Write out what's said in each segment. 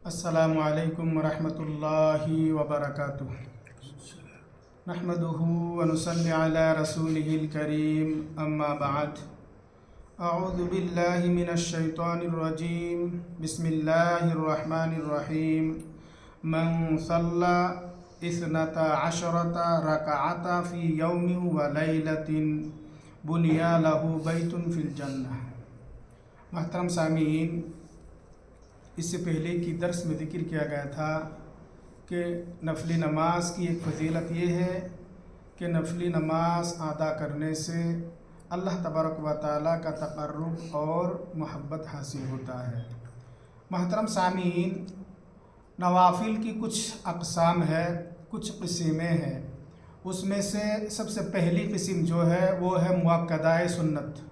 السلام علیکم ورحمۃ اللہ وبرکاتہ۔ نحمدہ ونصلی علی رسولہ الکریم، اما بعد، اعوذ باللہ من الشیطان الرجیم، بسم اللہ الرحمن الرحیم۔ من صلی 12 رکعۃ فی یوم و لیلۃ بنی لہ بیت فی الجنہ۔ محترم سامعین، اس سے پہلے کی درس میں ذکر کیا گیا تھا کہ نفلی نماز کی ایک فضیلت یہ ہے کہ نفلی نماز ادا کرنے سے اللہ تبارک و تعالیٰ کا تقرب اور محبت حاصل ہوتا ہے۔ محترم سامعین، نوافل کی کچھ اقسام ہے، کچھ قسمیں ہیں۔ اس میں سے سب سے پہلی قسم جو ہے وہ ہے مؤکدہ سنت،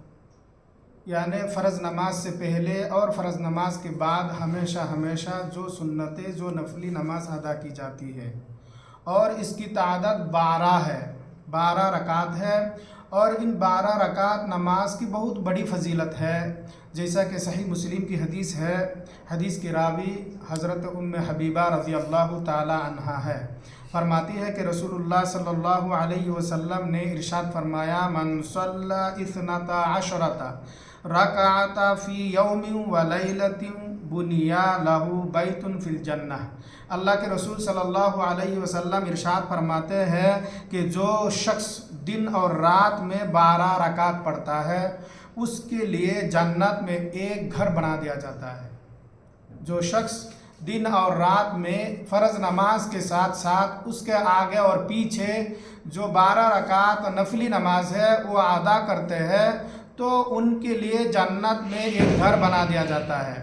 یعنی فرض نماز سے پہلے اور فرض نماز کے بعد ہمیشہ جو سنتیں، جو نفلی نماز ادا کی جاتی ہے، اور اس کی تعداد 12 ہے، 12 رکعت ہے، اور ان 12 رکعت نماز کی بہت بڑی فضیلت ہے، جیسا کہ صحیح مسلم کی حدیث ہے۔ حدیث کی راوی حضرت ام حبیبہ رضی اللہ تعالی عنہا ہے۔ فرماتی ہے کہ رسول اللہ صلی اللہ علیہ وسلم نے ارشاد فرمایا، من صلی 12 رکعۃ فی یوم و لیلۃ بنی لہ بیت فی الجنہ۔ اللہ کے رسول صلی اللہ علیہ وسلم ارشاد فرماتے ہیں کہ جو شخص دن اور رات میں 12 رکعت پڑھتا ہے، اس کے لیے جنت میں ایک گھر بنا دیا جاتا ہے۔ جو شخص دن اور رات میں فرض نماز کے ساتھ ساتھ اس کے آگے اور پیچھے جو 12 رکعت نفلی نماز ہے وہ ادا کرتے ہیں، تو ان کے لیے جنت میں ایک گھر بنا دیا جاتا ہے۔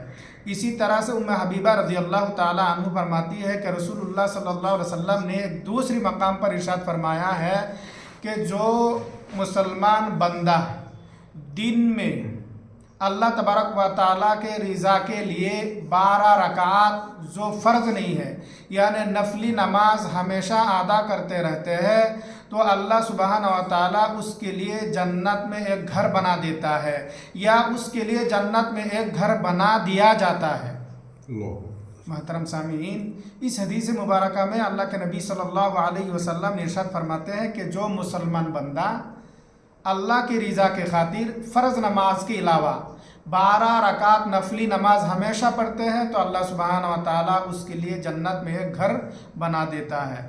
اسی طرح سے ام حبیبہ رضی اللہ تعالی عنہ فرماتی ہے کہ رسول اللہ صلی اللہ علیہ وسلم نے ایک دوسری مقام پر ارشاد فرمایا ہے کہ جو مسلمان بندہ دن میں اللہ تبارک و تعالیٰ کے رضا کے لیے 12 رکعات جو فرض نہیں ہے، یعنی نفلی نماز ہمیشہ ادا کرتے رہتے ہیں، تو اللہ سبحانہ و تعالیٰ اس کے لیے جنت میں ایک گھر بنا دیتا ہے، یا اس کے لیے جنت میں ایک گھر بنا دیا جاتا ہے۔ محترم سامعین، اس حدیث مبارکہ میں اللہ کے نبی صلی اللہ علیہ وسلم نے ارشاد فرماتے ہیں کہ جو مسلمان بندہ اللہ کی رضا کے خاطر فرض نماز کے علاوہ 12 رکعت نفلی نماز ہمیشہ پڑھتے ہیں، تو اللہ سبحانہ و تعالیٰ اس کے لیے جنت میں ایک گھر بنا دیتا ہے۔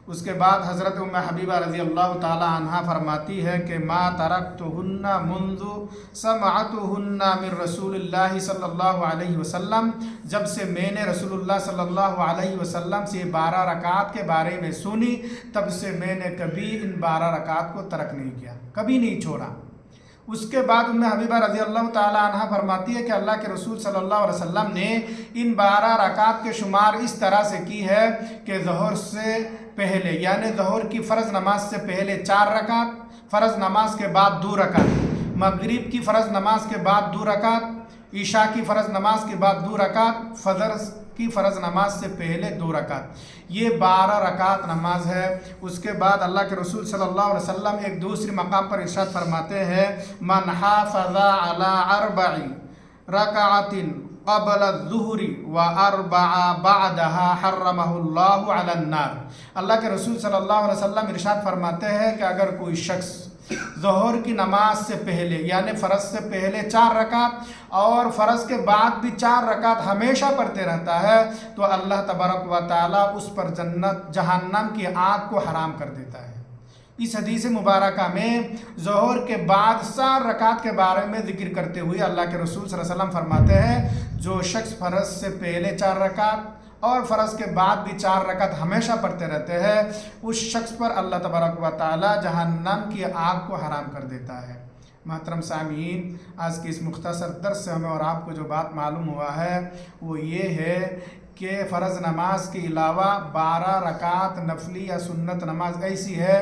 اس کے بعد حضرت ام حبیبہ رضی اللہ تعالی عنہا فرماتی ہے کہ ما ترکتہن منذ سمعتہن من رسول اللہ صلی اللہ علیہ وسلم، جب سے میں نے رسول اللہ صلی اللہ علیہ وسلم سے 12 رکعت کے بارے میں سنی، تب سے میں نے کبھی ان 12 رکعت کو ترک نہیں کیا، کبھی نہیں چھوڑا۔ اس کے بعد ام حبیبہ رضی اللہ تعالی عنہ فرماتی ہے کہ اللہ کے رسول صلی اللہ علیہ وسلم نے ان 12 رکعت کے شمار اس طرح سے کی ہے کہ ظہر سے پہلے، یعنی ظہر کی فرض نماز سے پہلے 4 رکعت، فرض نماز کے بعد 2 رکعت، مغرب کی فرض نماز کے بعد 2 رکعت، عشاء کی فرض نماز کے بعد 2 رکعت، فجر کی فرض نماز سے پہلے 2 رکعت، یہ 12 رکعت نماز ہے۔ اس کے بعد اللہ کے رسول صلی اللہ علیہ وسلم ایک دوسری مقام پر ارشاد فرماتے ہیں، من حافظ علی 4 رکعات قبل الظہر و 4 بعدها حرمہ اللہ علی النار۔ اللہ کے رسول صلی اللہ علیہ وسلم ارشاد فرماتے ہیں کہ اگر کوئی شخص ظہر کی نماز سے پہلے، یعنی فرض سے پہلے 4 رکعت اور فرض کے بعد بھی 4 رکعت ہمیشہ پڑھتے رہتا ہے، تو اللہ تبارک و تعالیٰ اس پر جہنم کی آگ کو حرام کر دیتا ہے۔ اس حدیث مبارکہ میں ظہر کے بعد 4 رکعت کے بارے میں ذکر کرتے ہوئے اللہ کے رسول صلی اللہ علیہ وسلم فرماتے ہیں، جو شخص فرض سے پہلے 4 رکعت اور فرض کے بعد بھی 4 رکعت ہمیشہ پڑھتے رہتے ہیں، اس شخص پر اللہ تبارک و تعالیٰ جہنم کی آگ کو حرام کر دیتا ہے۔ محترم سامعین، آج کی اس مختصر درس سے ہمیں اور آپ کو جو بات معلوم ہوا ہے وہ یہ ہے کہ فرض نماز کے علاوہ 12 رکعت نفلی یا سنت نماز ایسی ہے،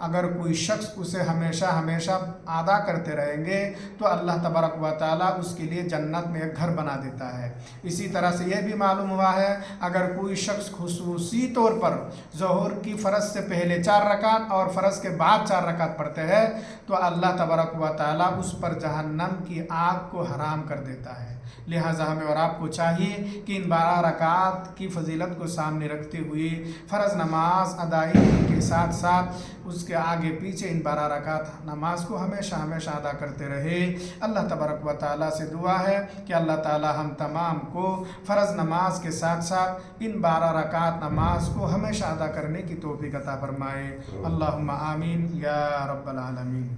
اگر کوئی شخص اسے ہمیشہ ادا کرتے رہیں گے تو اللہ تبارک و تعالیٰ اس کے لیے جنت میں ایک گھر بنا دیتا ہے۔ اسی طرح سے یہ بھی معلوم ہوا ہے، اگر کوئی شخص خصوصی طور پر ظہر کی فرض سے پہلے 4 رکعت اور فرض کے بعد 4 رکعت پڑھتے ہیں، تو اللہ تبارک و تعالیٰ اس پر جہنم کی آگ کو حرام کر دیتا ہے۔ لہٰذا ہمیں اور آپ کو چاہیے کہ ان 12 رکعات کی فضیلت کو سامنے رکھتے ہوئے فرض نماز ادائیگی کے ساتھ ساتھ اس کے آگے پیچھے ان 12 رکعات نماز کو ہمیشہ ہمیشہ ادا کرتے رہے۔ اللہ تبارک و تعالیٰ سے دعا ہے کہ اللہ تعالیٰ ہم تمام کو فرض نماز کے ساتھ ساتھ ان 12 رکعات نماز کو ہمیشہ ادا کرنے کی توفیق عطا فرمائے۔ اللہم آمین یا رب العالمین۔